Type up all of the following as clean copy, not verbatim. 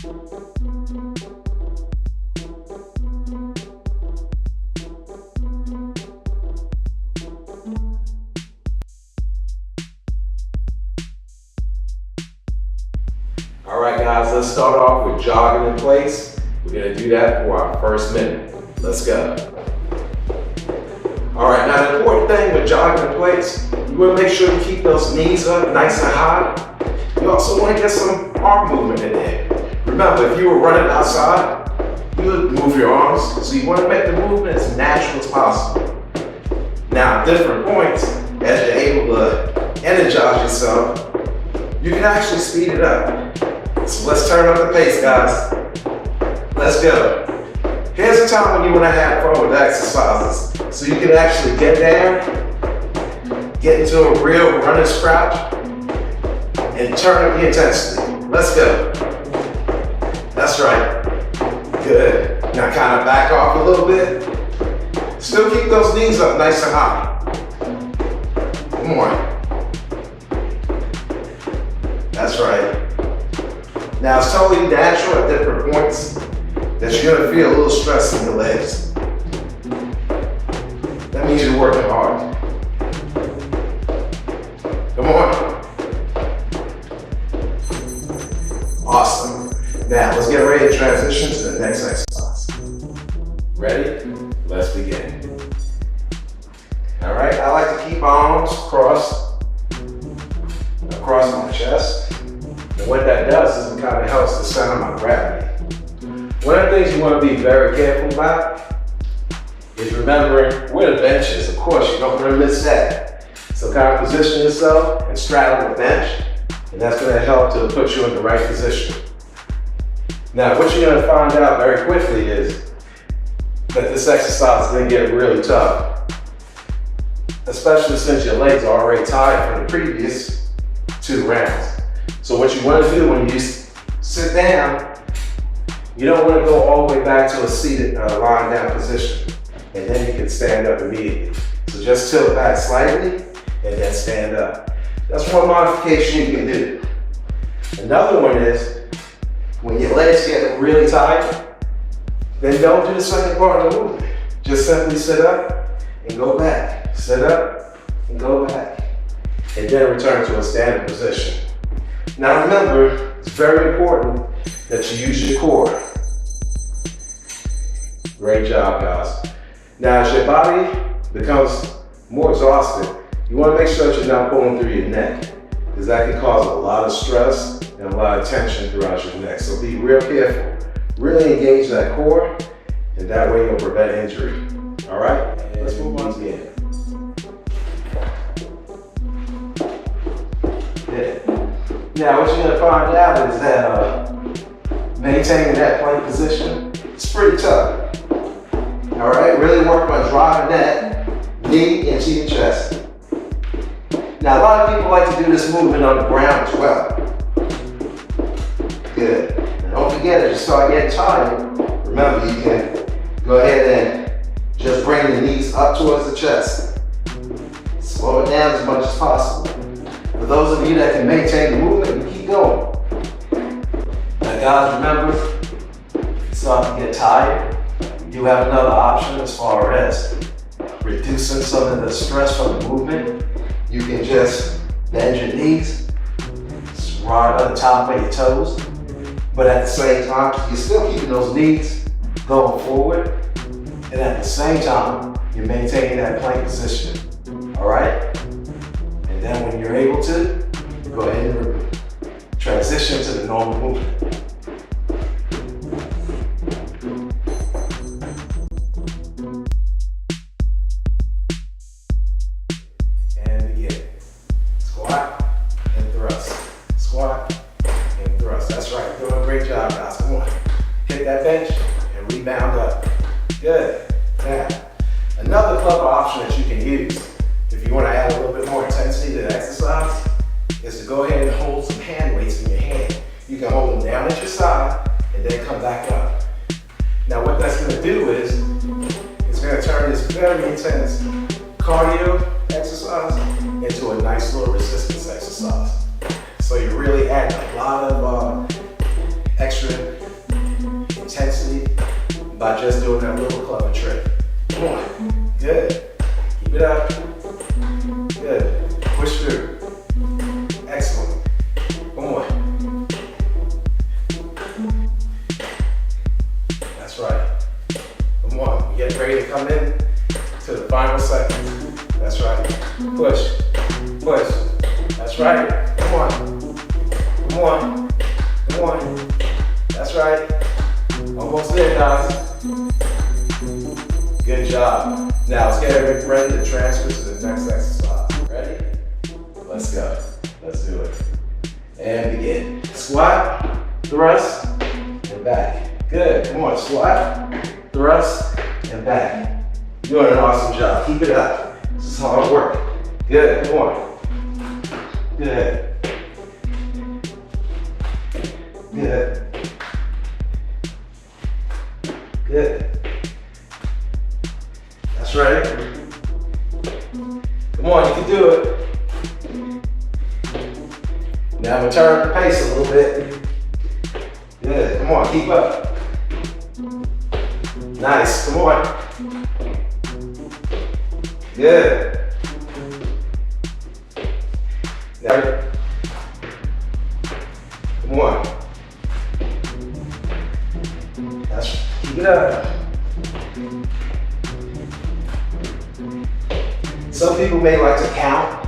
All right, guys, let's start off with jogging in place. We're gonna do that for our first minute. Let's go. All right, now the important thing with jogging in place, you wanna make sure you keep those knees up nice and high. You also wanna get some arm movement in there. Remember, if you were running outside, you would move your arms, so you wanna make the movement as natural as possible. Now, at different points, as you're able to energize yourself, you can actually speed it up. So let's turn up the pace, guys. Let's go. Here's a time when you want to have fun with the exercises. So you can actually get down, get into a real runner's crouch, and turn up the intensity. Let's go. That's right. Good. Now kind of back off a little bit. Still keep those knees up nice and high. One more. That's right. Now it's totally natural at different points that you're gonna feel a little stress in your legs. That means you're working hard. Come on. Awesome. Now let's get ready to transition to the next exercise. Ready? Let's begin. All right, I like to keep my arms across my chest. And what that does is it kind of helps the center of my gravity. One of the things you want to be very careful about is remembering where the bench is. Of course, you don't want to miss that. So kind of position yourself and straddle the bench, and that's going to help to put you in the right position. Now, what you're going to find out very quickly is that this exercise is going to get really tough, especially since your legs are already tired from the previous 2 rounds. So what you want to do when you sit down, you don't want to go all the way back to a seated lying down position, and then you can stand up immediately. So just tilt back slightly and then stand up. That's one modification you can do. Another one is when your legs get really tight, then don't do the second part of the movement. Just simply sit up and go back. Sit up and go back. And then return to a standing position. Now remember, it's very important that you use your core. Great job, guys. Now as your body becomes more exhausted, you want to make sure that you're not pulling through your neck, because that can cause a lot of stress and a lot of tension throughout your neck. So be real careful. Really engage that core, and that way you'll prevent injury. All right, let's move on again. Now, what you're going to find out is that maintaining that plank position is pretty tough. All right, really work on driving that knee into your chest. Now, a lot of people like to do this movement on the ground as well. Good. And don't forget, as you start getting tired, remember you can go ahead and just bring the knees up towards the chest. Slow it down as much as possible. For those of you that can maintain the movement, you keep going. Now guys, remember, if you start to get tired, you have another option as far as reducing some of the stress from the movement. You can just bend your knees, right on the top of your toes, but at the same time, you're still keeping those knees going forward, and at the same time, you're maintaining that plank position, all right? And then when you're able to, go ahead and transition to the normal movement. And begin. Squat and thrust. Squat and thrust. That's right, doing a great job, guys. Come on. Hit that bench and rebound up. Good. Now, another clever option that you can use if you want to add a little bit more intensity to the exercise is to go ahead and hold some hand weights in your hand. You can hold them down at your side and then come back up. Now what that's going to do is it's going to turn this very intense cardio exercise into a nice little resistance exercise. So you're really adding a lot of extra by just doing that little clever trick. Come on. Good. Keep it up. Good. Push through. Excellent. Come on. That's right. Come on. We're getting ready to come in to the final seconds. That's right. Push. Push. That's right. Come on. Come on. Come on. That's right. Almost there, guys. Good job. Now let's get ready to transfer to the next exercise. Ready? Let's go. Let's do it. And begin. Squat, thrust, and back. Good. Come on. Squat, thrust, and back. You're doing an awesome job. Keep it up. This is hard work. Good. Come on. Good. Good. Good. That's right. Come on, you can do it. Now I'm gonna turn up the pace a little bit. Good. Come on, keep up. Nice. Come on. Good. Now, come on. Keep it up. Some people may like to count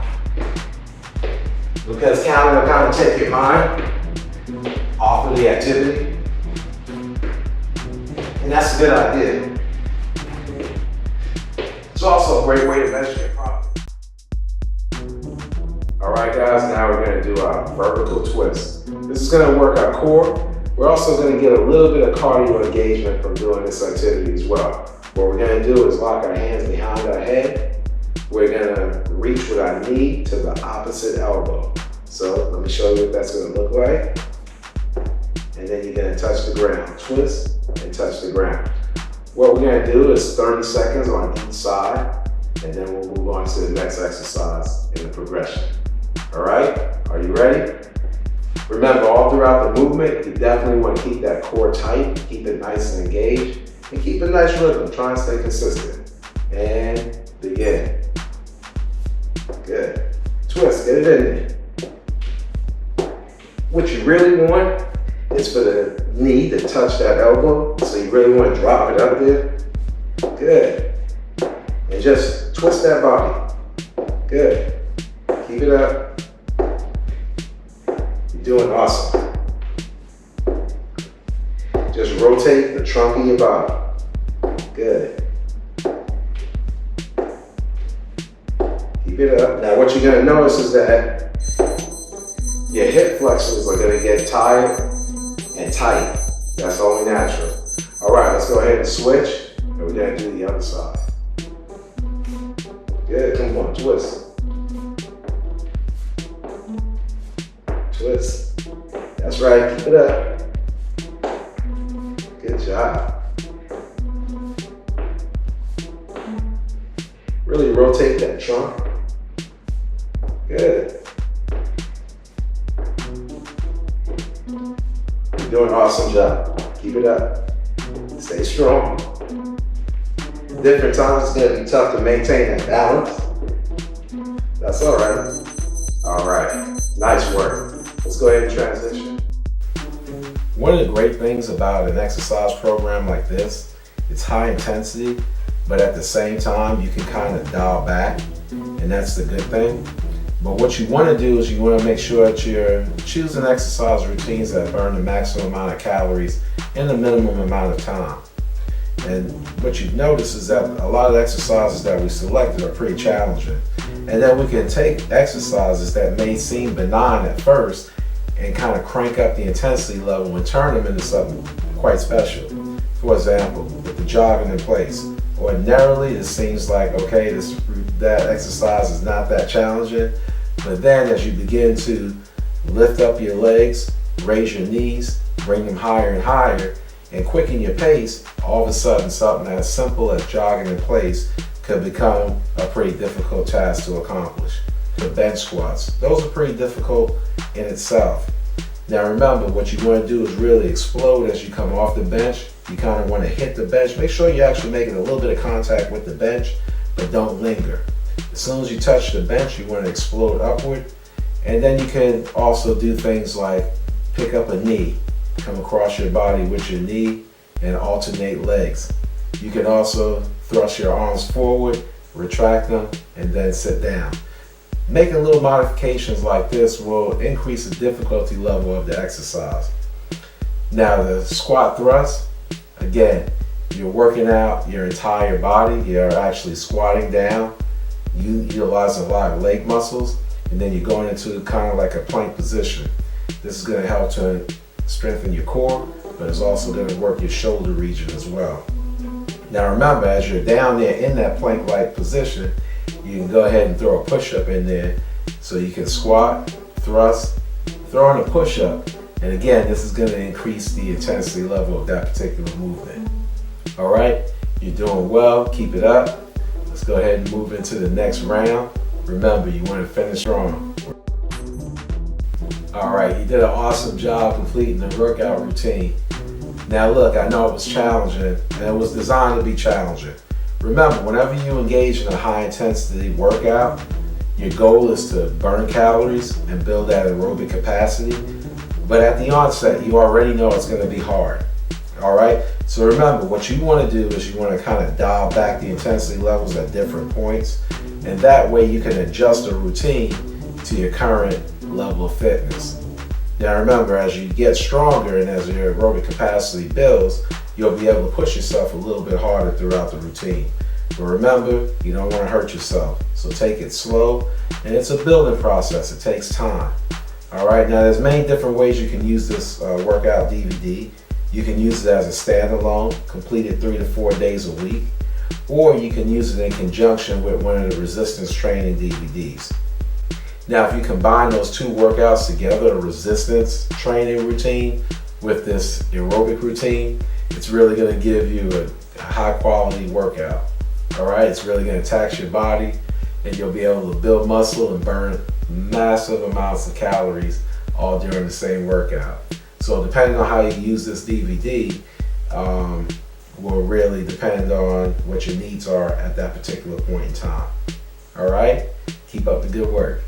because counting will kind of take your mind off of the activity. And that's a good idea. It's also a great way to measure your progress. All right, guys, now we're going to do our vertical twist. This is going to work our core. We're also going to get a little bit of cardio engagement from doing this activity as well. What we're going to do is lock our hands behind our head. We're going to reach with our knee to the opposite elbow. So let me show you what that's going to look like. And then you're going to touch the ground. Twist and touch the ground. What we're going to do is 30 seconds on each side, and then we'll move on to the next exercise in the progression. All right? Are you ready? Remember, all throughout the movement, you definitely want to keep that core tight, keep it nice and engaged, and keep a nice rhythm. Try and stay consistent. And begin. Good. Twist, get it in there. What you really want is for the knee to touch that elbow, so you really want to drop it up there. Good. And just twist that body. Good. Keep it up. Doing awesome. Just rotate the trunk of your body. Good. Keep it up. Now what you're going to notice is that your hip flexors are going to get tired and tight. That's only natural. All right, let's go ahead and switch, and we're going to do the other side. Good, come on, twist. Twist. That's right, keep it up. Good job. Really rotate that trunk. Good. You're doing an awesome job. Keep it up. Stay strong. Different times it's gonna be tough to maintain that balance. That's all right. All right, nice work. Let's go ahead and transition. One of the great things about an exercise program like this, it's high intensity, but at the same time, you can kind of dial back, and that's the good thing. But what you want to do is you want to make sure that you're choosing exercise routines that burn the maximum amount of calories in the minimum amount of time. And what you've noticed is that a lot of exercises that we selected are pretty challenging. And then we can take exercises that may seem benign at first and kind of crank up the intensity level and turn them into something quite special. For example, with the jogging in place. Ordinarily, it seems like, okay, that exercise is not that challenging. But then as you begin to lift up your legs, raise your knees, bring them higher and higher, and quicken your pace, all of a sudden something as simple as jogging in place could become a pretty difficult task to accomplish. The bench squats, those are pretty difficult in itself. Now remember, what you want to do is really explode as you come off the bench. You kind of want to hit the bench. Make sure you're actually making a little bit of contact with the bench, but don't linger. As soon as you touch the bench, you want to explode upward. And then you can also do things like pick up a knee, come across your body with your knee, and alternate legs. You can also thrust your arms forward, retract them, and then sit down. Making little modifications like this will increase the difficulty level of the exercise. Now the squat thrust, again, you're working out your entire body. You're actually squatting down. You utilize a lot of leg muscles, and then you're going into kind of like a plank position. This is going to help to strengthen your core, but it's also going to work your shoulder region as well. Now remember, as you're down there in that plank-like position, you can go ahead and throw a push-up in there. So you can squat, thrust, throw in a push-up, and again, this is going to increase the intensity level of that particular movement. All right, you're doing well, keep it up. Let's go ahead and move into the next round. Remember, you want to finish strong. All right, you did an awesome job completing the workout routine. Now look, I know it was challenging, and it was designed to be challenging. Remember, whenever you engage in a high intensity workout, your goal is to burn calories and build that aerobic capacity. But at the onset, you already know it's going to be hard. All right, so remember, what you want to do is you want to kind of dial back the intensity levels at different points, and that way you can adjust the routine to your current level of fitness. Now remember, as you get stronger and as your aerobic capacity builds, you'll be able to push yourself a little bit harder throughout the routine. But remember, you don't want to hurt yourself, so take it slow, and it's a building process. It takes time. All right, now there's many different ways you can use this workout DVD. You can use it as a standalone, complete it 3 to 4 days a week, or you can use it in conjunction with one of the resistance training DVDs. Now, if you combine those two workouts together, a resistance training routine with this aerobic routine, it's really going to give you a high quality workout. All right, it's really going to tax your body, and you'll be able to build muscle and burn massive amounts of calories all during the same workout. So depending on how you use this DVD will really depend on what your needs are at that particular point in time. All right, keep up the good work.